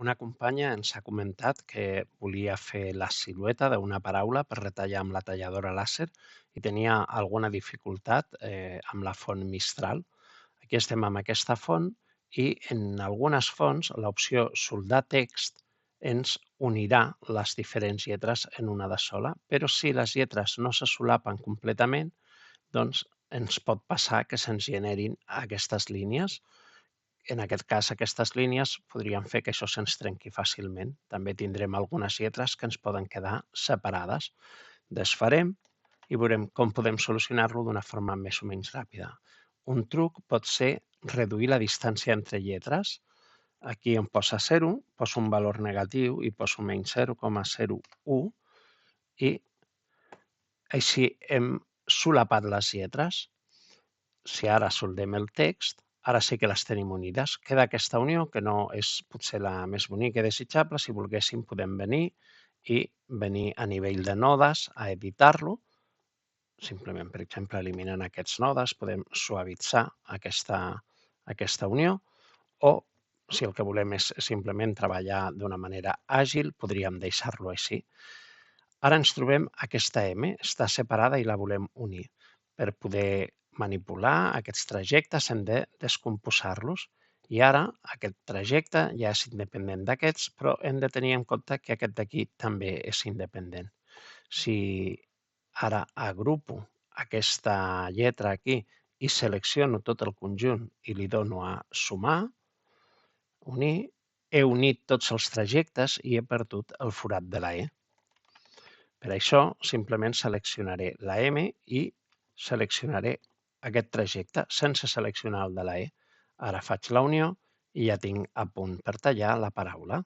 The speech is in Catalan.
Una companya ens ha comentat que volia fer la silueta d'una paraula per retallar amb la talladora làser i tenia alguna dificultat amb la font Mistral. Aquí estem amb aquesta font i en algunes fonts l'opció soldar text ens unirà les diferents lletres en una de sola, però si les lletres no se solapen completament, doncs ens pot passar que se'ns generin aquestes línies. En aquest cas, aquestes línies podrien fer que això se'ns trenqui fàcilment. També tindrem algunes lletres que ens poden quedar separades. Desfarem i veurem com podem solucionar-lo d'una forma més o menys ràpida. Un truc pot ser reduir la distància entre lletres. Aquí em posa 0, poso un valor negatiu i poso menys 0,01 i així hem solapat les lletres. Si ara soldem el text, ara sí que les tenim unides. Queda aquesta unió, que no és potser la més bonica i desitjable. Si volguéssim, podem venir a nivell de nodes a editar-lo. Simplement, per exemple, eliminant aquests nodes, podem suavitzar aquesta unió o, si el que volem és simplement treballar d'una manera àgil, podríem deixar-lo així. Ara ens trobem aquesta M, està separada i la volem unir. Per poder manipular aquests trajectes hem de descomposar-los. I ara aquest trajecte ja és independent d'aquests, però hem de tenir en compte que aquest d'aquí també és independent. Si ara agrupo aquesta lletra aquí i selecciono tot el conjunt i li dono a sumar, unir, he unit tots els trajectes i he perdut el forat de la E. Per això, simplement seleccionaré la M i seleccionaré aquest trajecte sense seleccionar el de la E. Ara faig la unió i ja tinc a punt per tallar la paraula.